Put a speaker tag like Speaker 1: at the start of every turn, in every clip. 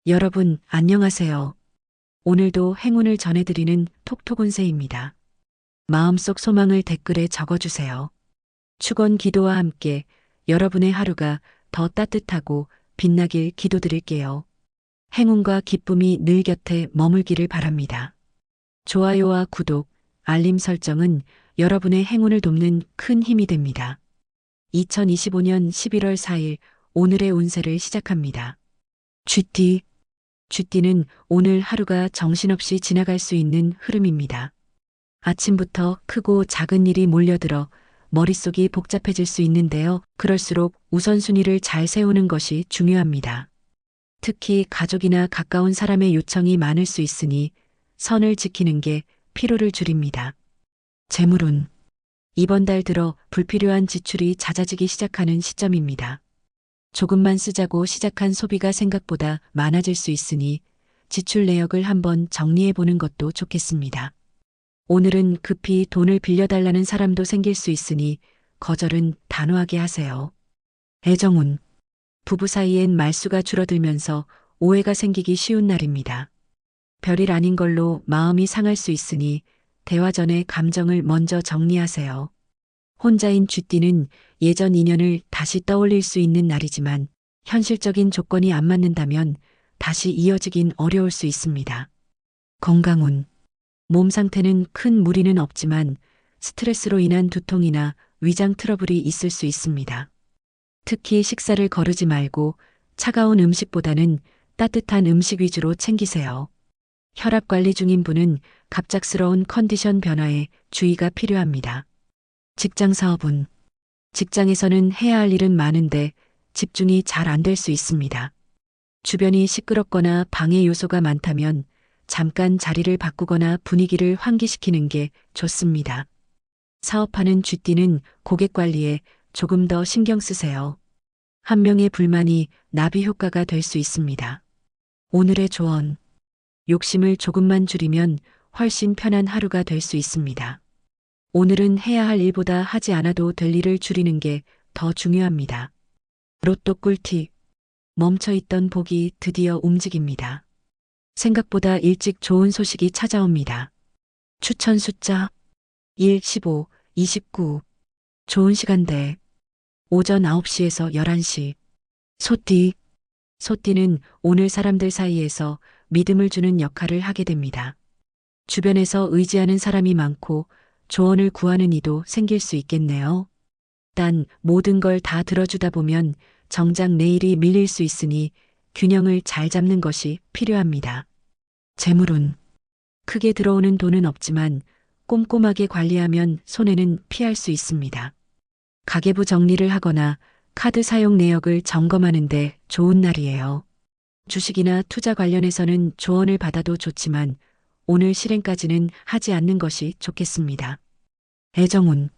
Speaker 1: 여러분, 안녕하세요. 오늘도 행운을 전해드리는 톡톡운세입니다. 마음속 소망을 댓글에 적어주세요. 축원 기도와 함께 여러분의 하루가 더 따뜻하고 빛나길 기도드릴게요. 행운과 기쁨이 늘 곁에 머물기를 바랍니다. 좋아요와 구독, 알림 설정은 여러분의 행운을 돕는 큰 힘이 됩니다. 2025년 11월 4일 오늘의 운세를 시작합니다. 쥐띠는 오늘 하루가 정신없이 지나갈 수 있는 흐름입니다. 아침부터 크고 작은 일이 몰려들어 머릿속이 복잡해질 수 있는데요. 그럴수록 우선순위를 잘 세우는 것이 중요합니다. 특히 가족이나 가까운 사람의 요청이 많을 수 있으니 선을 지키는 게 피로를 줄입니다. 재물운. 이번 달 들어 불필요한 지출이 잦아지기 시작하는 시점입니다. 조금만 쓰자고 시작한 소비가 생각보다 많아질 수 있으니 지출 내역을 한번 정리해 보는 것도 좋겠습니다. 오늘은 급히 돈을 빌려달라는 사람도 생길 수 있으니 거절은 단호하게 하세요. 애정운. 부부 사이엔 말수가 줄어들면서 오해가 생기기 쉬운 날입니다. 별일 아닌 걸로 마음이 상할 수 있으니 대화 전에 감정을 먼저 정리하세요. 혼자인 쥐띠는 예전 인연을 다시 떠올릴 수 있는 날이지만 현실적인 조건이 안 맞는다면 다시 이어지긴 어려울 수 있습니다. 건강운. 몸 상태는 큰 무리는 없지만 스트레스로 인한 두통이나 위장 트러블이 있을 수 있습니다. 특히 식사를 거르지 말고 차가운 음식보다는 따뜻한 음식 위주로 챙기세요. 혈압 관리 중인 분은 갑작스러운 컨디션 변화에 주의가 필요합니다. 직장 사업운. 직장에서는 해야 할 일은 많은데 집중이 잘 안 될 수 있습니다. 주변이 시끄럽거나 방해 요소가 많다면 잠깐 자리를 바꾸거나 분위기를 환기시키는 게 좋습니다. 사업하는 쥐띠는 고객 관리에 조금 더 신경 쓰세요. 한 명의 불만이 나비 효과가 될 수 있습니다. 오늘의 조언. 욕심을 조금만 줄이면 훨씬 편한 하루가 될 수 있습니다. 오늘은 해야 할 일보다 하지 않아도 될 일을 줄이는 게 더 중요합니다. 로또 꿀팁. 멈춰있던 복이 드디어 움직입니다. 생각보다 일찍 좋은 소식이 찾아옵니다. 추천 숫자 1, 15, 29. 좋은 시간대. 오전 9시에서 11시. 소띠는 오늘 사람들 사이에서 믿음을 주는 역할을 하게 됩니다. 주변에서 의지하는 사람이 많고 조언을 구하는 이도 생길 수 있겠네요. 단 모든 걸 다 들어주다 보면 정작 내일이 밀릴 수 있으니 균형을 잘 잡는 것이 필요합니다. 재물운. 크게 들어오는 돈은 없지만 꼼꼼하게 관리하면 손해는 피할 수 있습니다. 가계부 정리를 하거나 카드 사용 내역을 점검하는데 좋은 날이에요. 주식이나 투자 관련해서는 조언을 받아도 좋지만 오늘 실행까지는 하지 않는 것이 좋겠습니다. 애정운.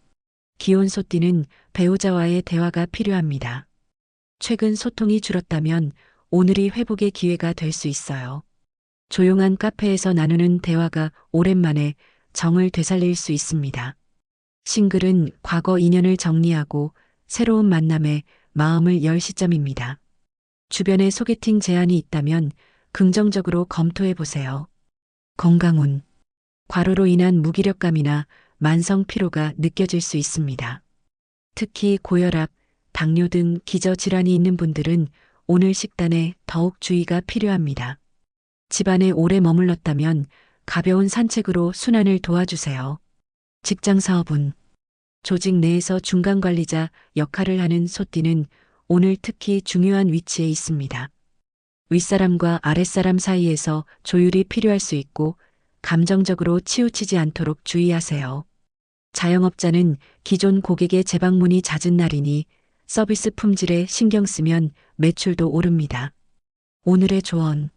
Speaker 1: 기혼 소띠는 배우자와의 대화가 필요합니다. 최근 소통이 줄었다면 오늘이 회복의 기회가 될 수 있어요. 조용한 카페에서 나누는 대화가 오랜만에 정을 되살릴 수 있습니다. 싱글은 과거 인연을 정리하고 새로운 만남에 마음을 열 시점입니다. 주변에 소개팅 제안이 있다면 긍정적으로 검토해 보세요. 건강운. 과로로 인한 무기력감이나 만성 피로가 느껴질 수 있습니다. 특히 고혈압, 당뇨 등 기저질환이 있는 분들은 오늘 식단에 더욱 주의가 필요합니다. 집안에 오래 머물렀다면 가벼운 산책으로 순환을 도와주세요. 직장 사업운. 조직 내에서 중간 관리자 역할을 하는 소띠는 오늘 특히 중요한 위치에 있습니다. 윗사람과 아랫사람 사이에서 조율이 필요할 수 있고 감정적으로 치우치지 않도록 주의하세요. 자영업자는 기존 고객의 재방문이 잦은 날이니 서비스 품질에 신경 쓰면 매출도 오릅니다. 오늘의 조언.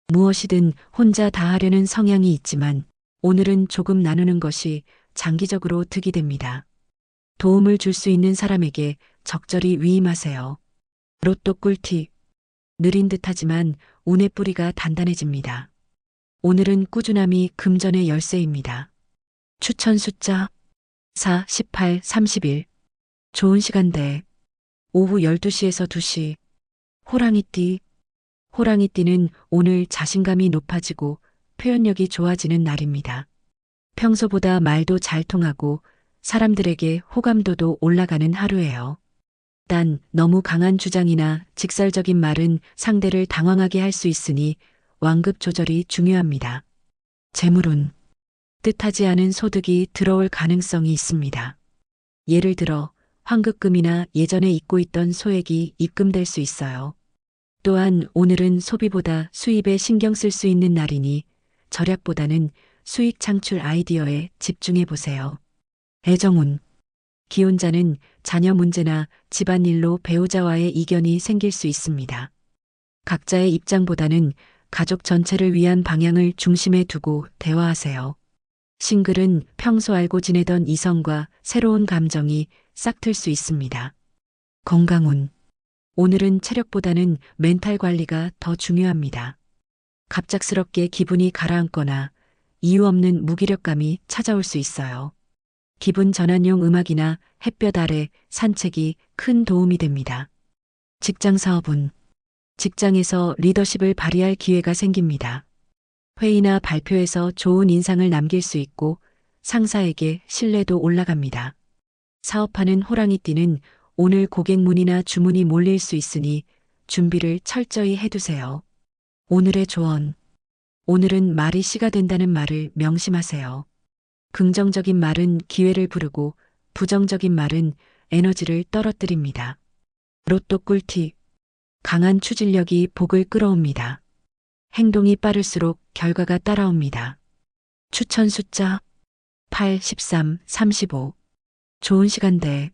Speaker 1: 무엇이든 혼자 다 하려는 성향이 있지만 오늘은 조금 나누는 것이 장기적으로 득이 됩니다. 도움을 줄 수 있는 사람에게 적절히 위임하세요. 로또 꿀팁. 느린 듯하지만 운의 뿌리가 단단해집니다. 오늘은 꾸준함이 금전의 열쇠입니다. 추천 숫자 4, 18, 31. 좋은 시간대. 오후 12시에서 2시. 호랑이띠. 호랑이띠는 오늘 자신감이 높아지고 표현력이 좋아지는 날입니다. 평소보다 말도 잘 통하고 사람들에게 호감도도 올라가는 하루예요. 단 너무 강한 주장이나 직설적인 말은 상대를 당황하게 할 수 있으니 완급 조절이 중요합니다. 재물운. 뜻하지 않은 소득이 들어올 가능성이 있습니다. 예를 들어 환급금이나 예전에 잊고 있던 소액이 입금될 수 있어요. 또한 오늘은 소비보다 수입에 신경 쓸 수 있는 날이니 절약보다는 수익 창출 아이디어에 집중해 보세요. 애정운. 기혼자는 자녀 문제나 집안일로 배우자와의 이견이 생길 수 있습니다. 각자의 입장보다는 가족 전체를 위한 방향을 중심에 두고 대화하세요. 싱글은 평소 알고 지내던 이성과 새로운 감정이 싹틀 수 있습니다. 건강운. 오늘은 체력보다는 멘탈 관리가 더 중요합니다. 갑작스럽게 기분이 가라앉거나 이유 없는 무기력감이 찾아올 수 있어요. 기분 전환용 음악이나 햇볕 아래 산책이 큰 도움이 됩니다. 직장 사업운. 직장에서 리더십을 발휘할 기회가 생깁니다. 회의나 발표에서 좋은 인상을 남길 수 있고 상사에게 신뢰도 올라갑니다. 사업하는 호랑이띠는 오늘 고객 문의나 주문이 몰릴 수 있으니 준비를 철저히 해두세요. 오늘의 조언. 오늘은 말이 씨가 된다는 말을 명심하세요. 긍정적인 말은 기회를 부르고 부정적인 말은 에너지를 떨어뜨립니다. 로또 꿀팁. 강한 추진력이 복을 끌어옵니다. 행동이 빠를수록 결과가 따라옵니다. 추천 숫자 8, 13, 35. 좋은 시간대.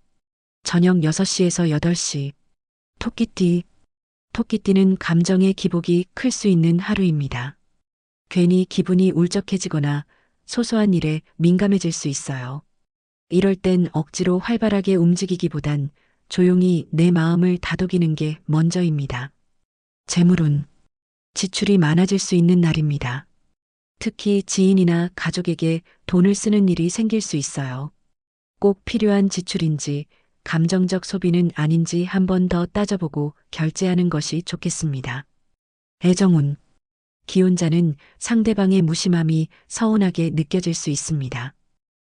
Speaker 1: 저녁 6시에서 8시. 토끼띠. 토끼띠는 감정의 기복이 클 수 있는 하루입니다. 괜히 기분이 울적해지거나 소소한 일에 민감해질 수 있어요. 이럴 땐 억지로 활발하게 움직이기보단 조용히 내 마음을 다독이는 게 먼저입니다. 재물운. 지출이 많아질 수 있는 날입니다. 특히 지인이나 가족에게 돈을 쓰는 일이 생길 수 있어요. 꼭 필요한 지출인지 감정적 소비는 아닌지 한 번 더 따져보고 결제하는 것이 좋겠습니다. 애정운. 기혼자는 상대방의 무심함이 서운하게 느껴질 수 있습니다.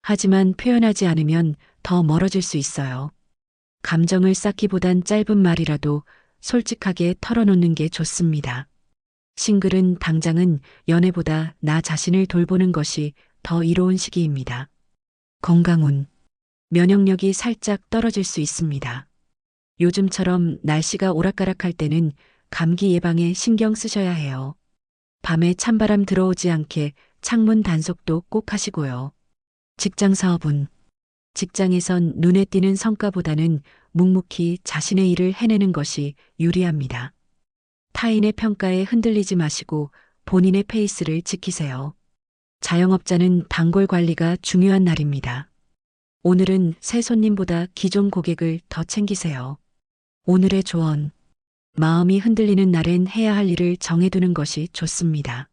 Speaker 1: 하지만 표현하지 않으면 더 멀어질 수 있어요. 감정을 쌓기보단 짧은 말이라도 솔직하게 털어놓는 게 좋습니다. 싱글은 당장은 연애보다 나 자신을 돌보는 것이 더 이로운 시기입니다. 건강운. 면역력이 살짝 떨어질 수 있습니다. 요즘처럼 날씨가 오락가락할 때는 감기 예방에 신경 쓰셔야 해요. 밤에 찬바람 들어오지 않게 창문 단속도 꼭 하시고요. 직장 사업운. 직장에선 눈에 띄는 성과보다는 묵묵히 자신의 일을 해내는 것이 유리합니다. 타인의 평가에 흔들리지 마시고 본인의 페이스를 지키세요. 자영업자는 단골 관리가 중요한 날입니다. 오늘은 새 손님보다 기존 고객을 더 챙기세요. 오늘의 조언. 마음이 흔들리는 날엔 해야 할 일을 정해두는 것이 좋습니다.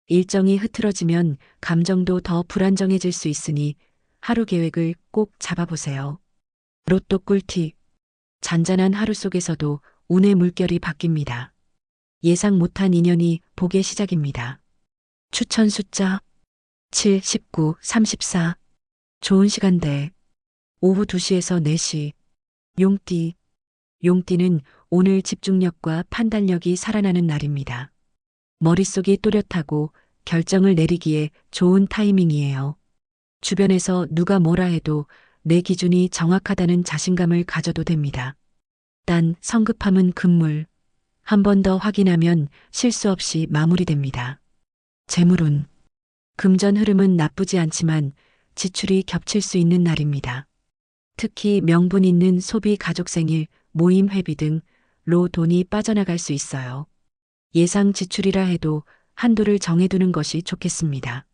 Speaker 1: 일정이 흐트러지면 감정도 더 불안정해질 수 있으니 하루 계획을 꼭 잡아보세요. 로또 꿀팁. 잔잔한 하루 속에서도 운의 물결이 바뀝니다. 예상 못한 인연이 복의 시작입니다. 추천 숫자 7, 19, 34. 좋은 시간대. 오후 2시에서 4시. 용띠. 용띠는 오늘 집중력과 판단력이 살아나는 날입니다. 머릿속이 또렷하고 결정을 내리기에 좋은 타이밍이에요. 주변에서 누가 뭐라 해도 내 기준이 정확하다는 자신감을 가져도 됩니다. 단 성급함은 금물. 한 번 더 확인하면 실수 없이 마무리됩니다. 재물운. 금전 흐름은 나쁘지 않지만 지출이 겹칠 수 있는 날입니다. 특히 명분 있는 소비, 가족 생일, 모임 회비 등로 돈이 빠져나갈 수 있어요. 예상 지출이라 해도 한도를 정해두는 것이 좋겠습니다.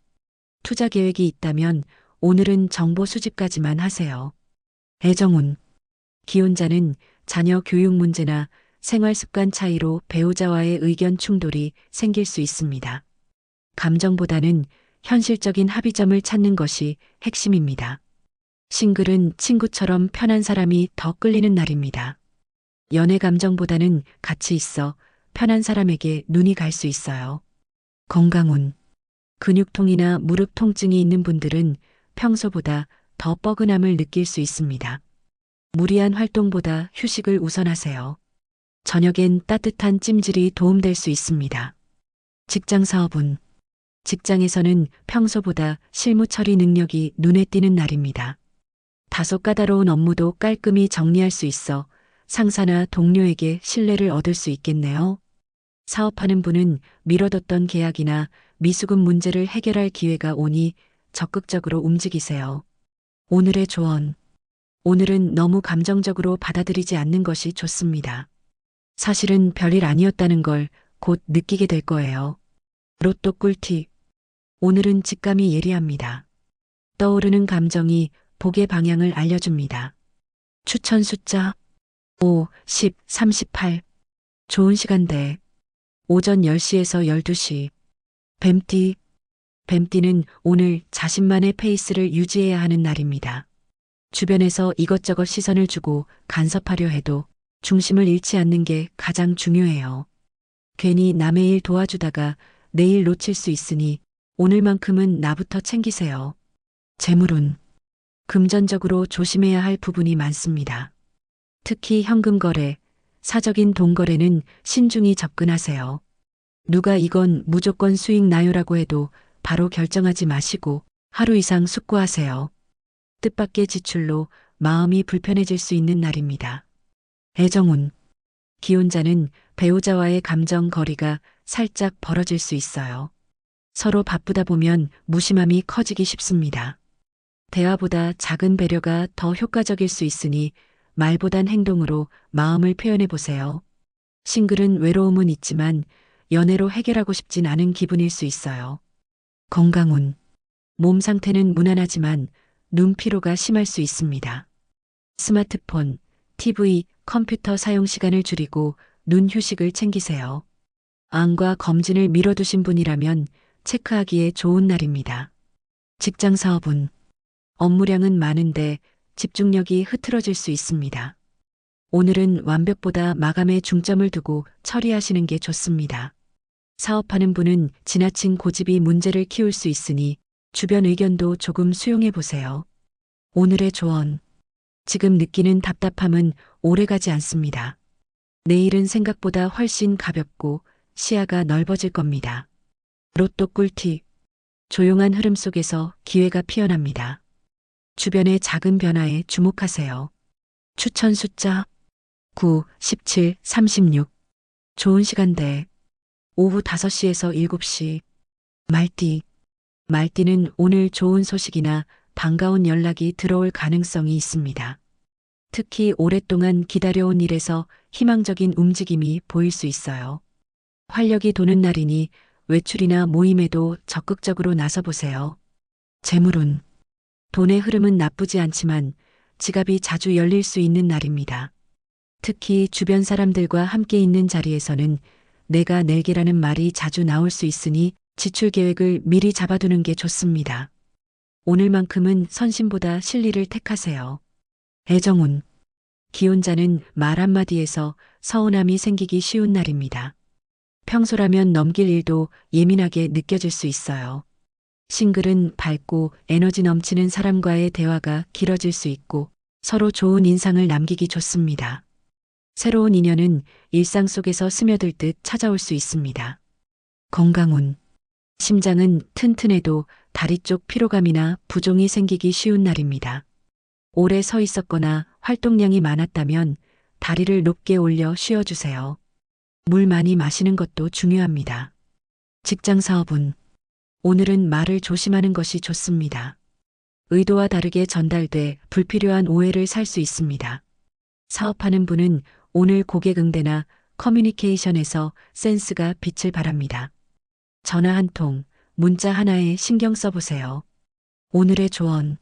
Speaker 1: 투자 계획이 있다면 오늘은 정보 수집까지만 하세요. 애정운. 기혼자는 자녀 교육 문제나 생활 습관 차이로 배우자와의 의견 충돌이 생길 수 있습니다. 감정보다는 현실적인 합의점을 찾는 것이 핵심입니다. 싱글은 친구처럼 편한 사람이 더 끌리는 날입니다. 연애 감정보다는 가치 있어 편한 사람에게 눈이 갈 수 있어요. 건강운. 근육통이나 무릎 통증이 있는 분들은 평소보다 더 뻐근함을 느낄 수 있습니다. 무리한 활동보다 휴식을 우선하세요. 저녁엔 따뜻한 찜질이 도움될 수 있습니다. 직장 사업운. 직장에서는 평소보다 실무 처리 능력이 눈에 띄는 날입니다. 다소 까다로운 업무도 깔끔히 정리할 수 있어 상사나 동료에게 신뢰를 얻을 수 있겠네요. 사업하는 분은 미뤄뒀던 계약이나 미수금 문제를 해결할 기회가 오니 적극적으로 움직이세요. 오늘의 조언. 오늘은 너무 감정적으로 받아들이지 않는 것이 좋습니다. 사실은 별일 아니었다는 걸 곧 느끼게 될 거예요. 로또 꿀팁. 오늘은 직감이 예리합니다. 떠오르는 감정이 복의 방향을 알려줍니다. 추천 숫자 5, 10, 38. 좋은 시간대. 오전 10시에서 12시. 뱀띠. 뱀띠는 오늘 자신만의 페이스를 유지해야 하는 날입니다. 주변에서 이것저것 시선을 주고 간섭하려 해도 중심을 잃지 않는 게 가장 중요해요. 괜히 남의 일 도와주다가 내일 놓칠 수 있으니 오늘만큼은 나부터 챙기세요. 재물운. 금전적으로 조심해야 할 부분이 많습니다. 특히 현금 거래, 사적인 돈 거래는 신중히 접근하세요. 누가 이건 무조건 수익 나요라고 해도 바로 결정하지 마시고 하루 이상 숙고하세요. 뜻밖의 지출로 마음이 불편해질 수 있는 날입니다. 애정운. 기혼자는 배우자와의 감정 거리가 살짝 벌어질 수 있어요. 서로 바쁘다 보면 무심함이 커지기 쉽습니다. 대화보다 작은 배려가 더 효과적일 수 있으니 말보단 행동으로 마음을 표현해 보세요. 싱글은 외로움은 있지만 연애로 해결하고 싶진 않은 기분일 수 있어요. 건강운. 몸 상태는 무난하지만 눈 피로가 심할 수 있습니다. 스마트폰, TV, 컴퓨터 사용 시간을 줄이고 눈 휴식을 챙기세요. 암과 검진을 미뤄두신 분이라면 체크하기에 좋은 날입니다. 직장 사업운. 업무량은 많은데 집중력이 흐트러질 수 있습니다. 오늘은 완벽보다 마감에 중점을 두고 처리하시는 게 좋습니다. 사업하는 분은 지나친 고집이 문제를 키울 수 있으니 주변 의견도 조금 수용해 보세요. 오늘의 조언. 지금 느끼는 답답함은 오래가지 않습니다. 내일은 생각보다 훨씬 가볍고 시야가 넓어질 겁니다. 로또 꿀팁. 조용한 흐름 속에서 기회가 피어납니다. 주변의 작은 변화에 주목하세요. 추천 숫자 9, 17, 36. 좋은 시간대. 오후 5시에서 7시. 말띠. 말띠는 오늘 좋은 소식이나 반가운 연락이 들어올 가능성이 있습니다. 특히 오랫동안 기다려온 일에서 희망적인 움직임이 보일 수 있어요. 활력이 도는 날이니 외출이나 모임에도 적극적으로 나서보세요. 재물운. 돈의 흐름은 나쁘지 않지만 지갑이 자주 열릴 수 있는 날입니다. 특히 주변 사람들과 함께 있는 자리에서는 내가 낼게라는 말이 자주 나올 수 있으니 지출 계획을 미리 잡아두는 게 좋습니다. 오늘만큼은 선심보다 실리를 택하세요. 애정운. 기혼자는 말 한마디에서 서운함이 생기기 쉬운 날입니다. 평소라면 넘길 일도 예민하게 느껴질 수 있어요. 싱글은 밝고 에너지 넘치는 사람과의 대화가 길어질 수 있고 서로 좋은 인상을 남기기 좋습니다. 새로운 인연은 일상 속에서 스며들 듯 찾아올 수 있습니다. 건강운. 심장은 튼튼해도 다리 쪽 피로감이나 부종이 생기기 쉬운 날입니다. 오래 서 있었거나 활동량이 많았다면 다리를 높게 올려 쉬어주세요. 물 많이 마시는 것도 중요합니다. 직장 사업운. 오늘은 말을 조심하는 것이 좋습니다. 의도와 다르게 전달돼 불필요한 오해를 살 수 있습니다. 사업하는 분은 오늘 고객 응대나 커뮤니케이션에서 센스가 빛을 발합니다. 전화 한 통, 문자 하나에 신경 써보세요. 오늘의 조언.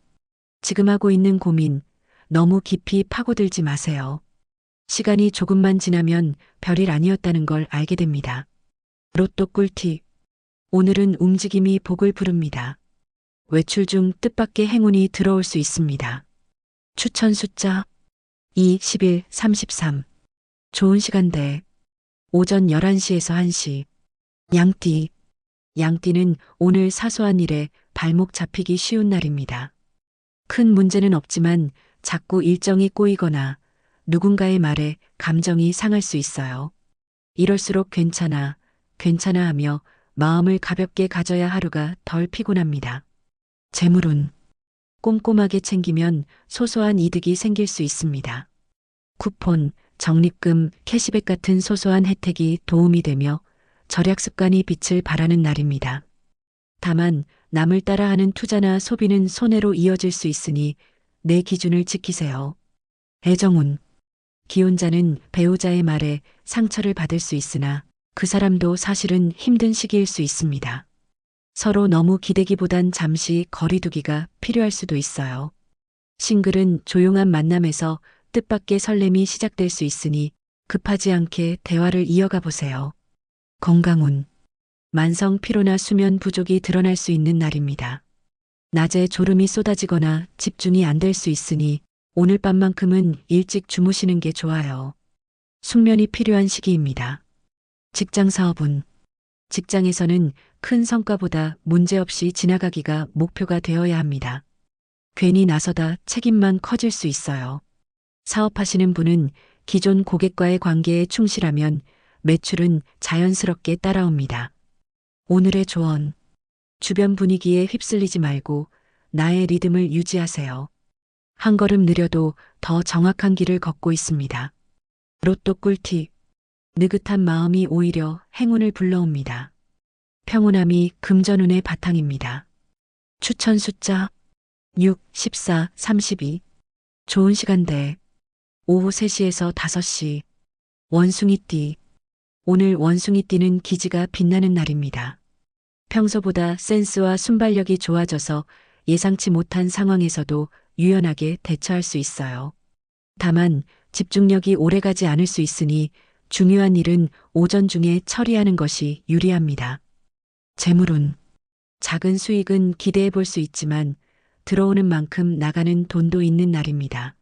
Speaker 1: 지금 하고 있는 고민, 너무 깊이 파고들지 마세요. 시간이 조금만 지나면 별일 아니었다는 걸 알게 됩니다. 로또 꿀팁. 오늘은 움직임이 복을 부릅니다. 외출 중 뜻밖의 행운이 들어올 수 있습니다. 추천 숫자 2, 11, 33. 좋은 시간대. 오전 11시에서 1시. 양띠. 양띠는 오늘 사소한 일에 발목 잡히기 쉬운 날입니다. 큰 문제는 없지만 자꾸 일정이 꼬이거나 누군가의 말에 감정이 상할 수 있어요. 이럴수록 괜찮아, 괜찮아 하며 마음을 가볍게 가져야 하루가 덜 피곤합니다. 재물운. 꼼꼼하게 챙기면 소소한 이득이 생길 수 있습니다. 쿠폰, 적립금, 캐시백 같은 소소한 혜택이 도움이 되며 절약 습관이 빛을 발하는 날입니다. 다만 남을 따라하는 투자나 소비는 손해로 이어질 수 있으니 내 기준을 지키세요. 애정운. 기혼자는 배우자의 말에 상처를 받을 수 있으나 그 사람도 사실은 힘든 시기일 수 있습니다. 서로 너무 기대기보단 잠시 거리두기가 필요할 수도 있어요. 싱글은 조용한 만남에서 뜻밖의 설렘이 시작될 수 있으니 급하지 않게 대화를 이어가 보세요. 건강운. 만성 피로나 수면 부족이 드러날 수 있는 날입니다. 낮에 졸음이 쏟아지거나 집중이 안 될 수 있으니 오늘 밤만큼은 일찍 주무시는 게 좋아요. 숙면이 필요한 시기입니다. 직장 사업운. 직장에서는 큰 성과보다 문제없이 지나가기가 목표가 되어야 합니다. 괜히 나서다 책임만 커질 수 있어요. 사업하시는 분은 기존 고객과의 관계에 충실하면 매출은 자연스럽게 따라옵니다. 오늘의 조언. 주변 분위기에 휩쓸리지 말고 나의 리듬을 유지하세요. 한 걸음 느려도 더 정확한 길을 걷고 있습니다. 로또 꿀팁. 느긋한 마음이 오히려 행운을 불러옵니다. 평온함이 금전운의 바탕입니다. 추천 숫자 6, 14, 32. 좋은 시간대 오후 3시에서 5시. 원숭이띠. 오늘 원숭이띠는 기지가 빛나는 날입니다. 평소보다 센스와 순발력이 좋아져서 예상치 못한 상황에서도 유연하게 대처할 수 있어요. 다만 집중력이 오래가지 않을 수 있으니 중요한 일은 오전 중에 처리하는 것이 유리합니다. 재물운. 작은 수익은 기대해 볼 수 있지만 들어오는 만큼 나가는 돈도 있는 날입니다.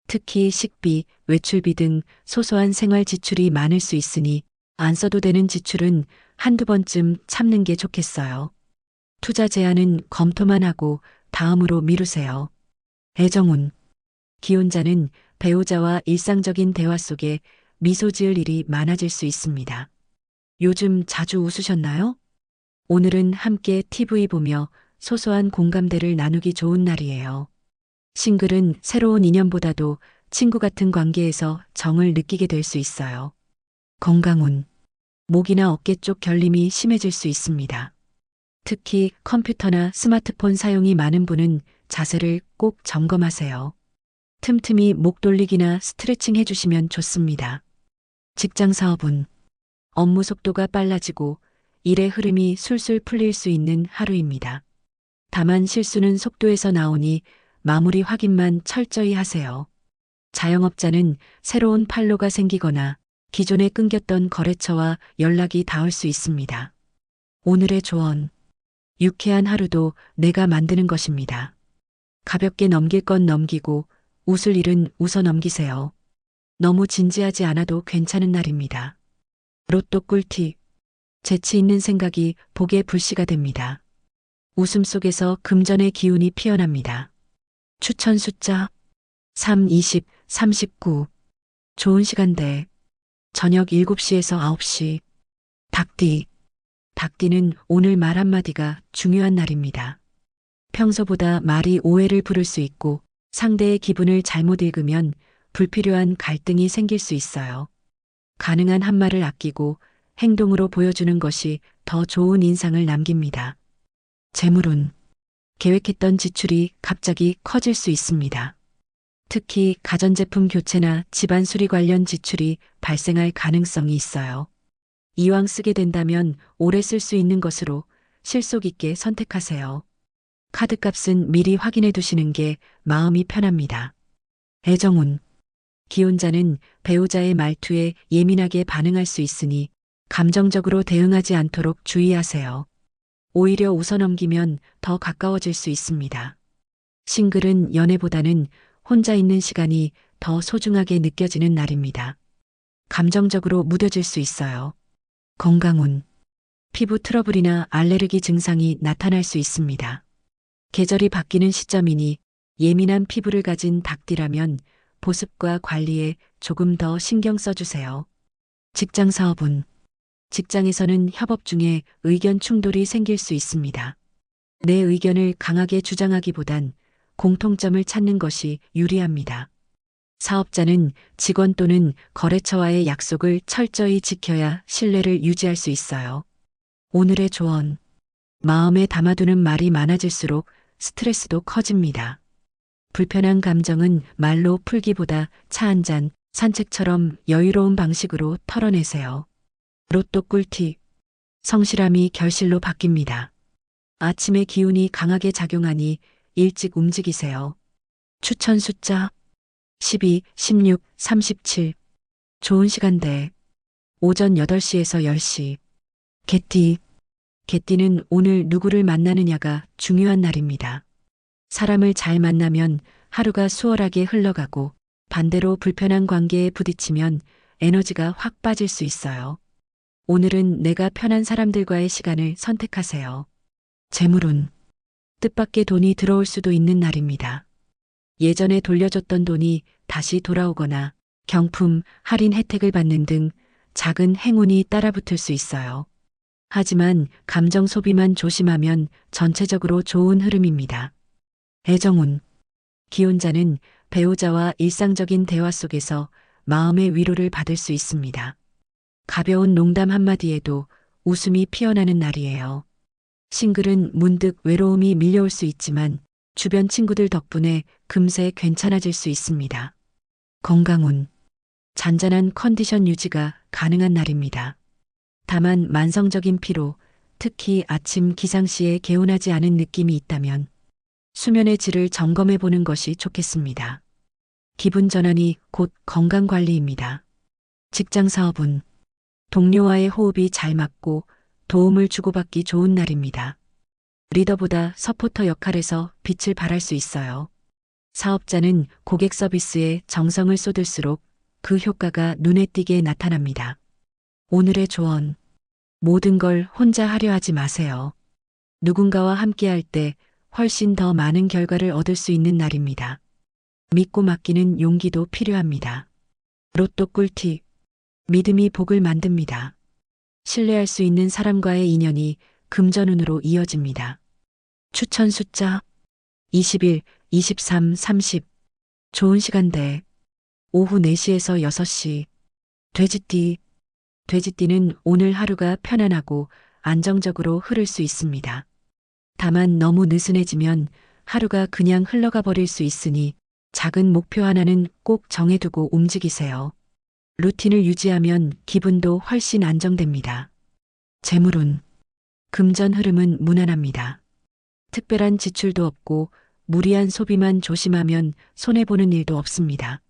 Speaker 1: 특히 식비, 외출비 등 소소한 생활 지출이 많을 수 있으니 안 써도 되는 지출은 한두 번쯤 참는 게 좋겠어요. 투자 제한은 검토만 하고 다음으로 미루세요. 애정운. 기혼자는 배우자와 일상적인 대화 속에 미소 지을 일이 많아질 수 있습니다. 요즘 자주 웃으셨나요? 오늘은 함께 TV 보며 소소한 공감대를 나누기 좋은 날이에요. 싱글은 새로운 인연보다도 친구 같은 관계에서 정을 느끼게 될 수 있어요. 건강운. 목이나 어깨 쪽 결림이 심해질 수 있습니다. 특히 컴퓨터나 스마트폰 사용이 많은 분은 자세를 꼭 점검하세요. 틈틈이 목 돌리기나 스트레칭 해주시면 좋습니다. 직장 사업운. 업무 속도가 빨라지고 일의 흐름이 술술 풀릴 수 있는 하루입니다. 다만 실수는 속도에서 나오니 마무리 확인만 철저히 하세요. 자영업자는 새로운 판로가 생기거나 기존에 끊겼던 거래처와 연락이 닿을 수 있습니다. 오늘의 조언. 유쾌한 하루도 내가 만드는 것입니다. 가볍게 넘길 건 넘기고 웃을 일은 웃어 넘기세요. 너무 진지하지 않아도 괜찮은 날입니다. 로또 꿀팁. 재치 있는 생각이 복의 불씨가 됩니다. 웃음 속에서 금전의 기운이 피어납니다. 추천 숫자 3, 20, 39. 좋은 시간대 저녁 7시에서 9시. 닭띠. 닭띠는 오늘 말 한마디가 중요한 날입니다. 평소보다 말이 오해를 부를 수 있고 상대의 기분을 잘못 읽으면 불필요한 갈등이 생길 수 있어요. 가능한 한 말을 아끼고 행동으로 보여주는 것이 더 좋은 인상을 남깁니다. 재물운. 계획했던 지출이 갑자기 커질 수 있습니다. 특히 가전제품 교체나 집안 수리 관련 지출이 발생할 가능성이 있어요. 이왕 쓰게 된다면 오래 쓸 수 있는 것으로 실속 있게 선택하세요. 카드값은 미리 확인해 두시는 게 마음이 편합니다. 애정운. 기혼자는 배우자의 말투에 예민하게 반응할 수 있으니 감정적으로 대응하지 않도록 주의하세요. 오히려 웃어넘기면 더 가까워질 수 있습니다. 싱글은 연애보다는 혼자 있는 시간이 더 소중하게 느껴지는 날입니다. 감정적으로 무뎌질 수 있어요. 건강운. 피부 트러블이나 알레르기 증상이 나타날 수 있습니다. 계절이 바뀌는 시점이니 예민한 피부를 가진 닭띠라면 보습과 관리에 조금 더 신경 써주세요. 직장 사업운. 직장에서는 협업 중에 의견 충돌이 생길 수 있습니다. 내 의견을 강하게 주장하기보단 공통점을 찾는 것이 유리합니다. 사업자는 직원 또는 거래처와의 약속을 철저히 지켜야 신뢰를 유지할 수 있어요. 오늘의 조언. 마음에 담아두는 말이 많아질수록 스트레스도 커집니다. 불편한 감정은 말로 풀기보다 차 한 잔, 산책처럼 여유로운 방식으로 털어내세요. 로또 꿀팁. 성실함이 결실로 바뀝니다. 아침의 기운이 강하게 작용하니 일찍 움직이세요. 추천 숫자 12, 16, 37. 좋은 시간대. 오전 8시에서 10시. 개띠. 개띠는 오늘 누구를 만나느냐가 중요한 날입니다. 사람을 잘 만나면 하루가 수월하게 흘러가고 반대로 불편한 관계에 부딪히면 에너지가 확 빠질 수 있어요. 오늘은 내가 편한 사람들과의 시간을 선택하세요. 재물운. 뜻밖의 돈이 들어올 수도 있는 날입니다. 예전에 돌려줬던 돈이 다시 돌아오거나 경품, 할인 혜택을 받는 등 작은 행운이 따라붙을 수 있어요. 하지만 감정 소비만 조심하면 전체적으로 좋은 흐름입니다. 애정운. 기혼자는 배우자와 일상적인 대화 속에서 마음의 위로를 받을 수 있습니다. 가벼운 농담 한마디에도 웃음이 피어나는 날이에요. 싱글은 문득 외로움이 밀려올 수 있지만 주변 친구들 덕분에 금세 괜찮아질 수 있습니다. 건강운. 잔잔한 컨디션 유지가 가능한 날입니다. 다만 만성적인 피로, 특히 아침 기상시에 개운하지 않은 느낌이 있다면 수면의 질을 점검해 보는 것이 좋겠습니다. 기분 전환이 곧 건강 관리입니다. 직장 사업운. 동료와의 호흡이 잘 맞고 도움을 주고받기 좋은 날입니다. 리더보다 서포터 역할에서 빛을 발할 수 있어요. 사업자는 고객 서비스에 정성을 쏟을수록 그 효과가 눈에 띄게 나타납니다. 오늘의 조언. 모든 걸 혼자 하려 하지 마세요. 누군가와 함께할 때 훨씬 더 많은 결과를 얻을 수 있는 날입니다. 믿고 맡기는 용기도 필요합니다. 로또 꿀팁. 믿음이 복을 만듭니다. 신뢰할 수 있는 사람과의 인연이 금전운으로 이어집니다. 추천 숫자 21, 23, 30. 좋은 시간대. 오후 4시에서 6시. 돼지띠. 돼지띠는 오늘 하루가 편안하고 안정적으로 흐를 수 있습니다. 다만 너무 느슨해지면 하루가 그냥 흘러가 버릴 수 있으니 작은 목표 하나는 꼭 정해두고 움직이세요. 루틴을 유지하면 기분도 훨씬 안정됩니다. 재물운. 금전 흐름은 무난합니다. 특별한 지출도 없고 무리한 소비만 조심하면 손해보는 일도 없습니다.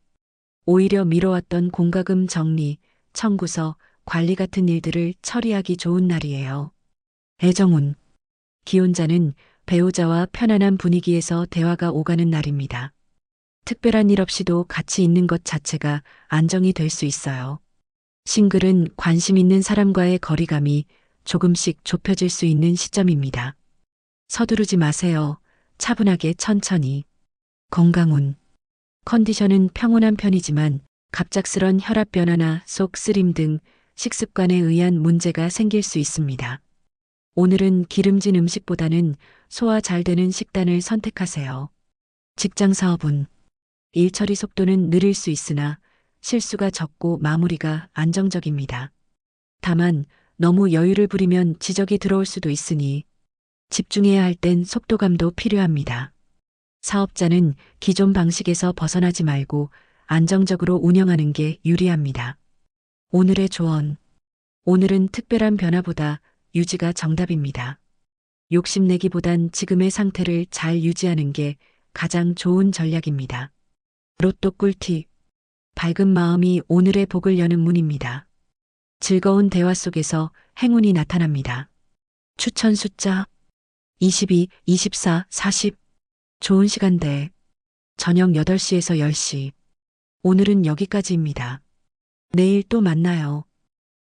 Speaker 1: 오히려 미뤄왔던 공과금 정리, 청구서, 관리 같은 일들을 처리하기 좋은 날이에요. 애정운. 기혼자는 배우자와 편안한 분위기에서 대화가 오가는 날입니다. 특별한 일 없이도 같이 있는 것 자체가 안정이 될 수 있어요. 싱글은 관심 있는 사람과의 거리감이 조금씩 좁혀질 수 있는 시점입니다. 서두르지 마세요. 차분하게 천천히. 건강운. 컨디션은 평온한 편이지만 갑작스런 혈압 변화나 속 쓰림 등 식습관에 의한 문제가 생길 수 있습니다. 오늘은 기름진 음식보다는 소화 잘 되는 식단을 선택하세요. 직장 사업운. 일 처리 속도는 느릴 수 있으나 실수가 적고 마무리가 안정적입니다. 다만 너무 여유를 부리면 지적이 들어올 수도 있으니 집중해야 할 땐 속도감도 필요합니다. 사업자는 기존 방식에서 벗어나지 말고 안정적으로 운영하는 게 유리합니다. 오늘의 조언. 오늘은 특별한 변화보다 유지가 정답입니다. 욕심내기보단 지금의 상태를 잘 유지하는 게 가장 좋은 전략입니다. 로또 꿀팁. 밝은 마음이 오늘의 복을 여는 문입니다. 즐거운 대화 속에서 행운이 나타납니다. 추천 숫자 22, 24, 40. 좋은 시간대. 저녁 8시에서 10시. 오늘은 여기까지입니다. 내일 또 만나요.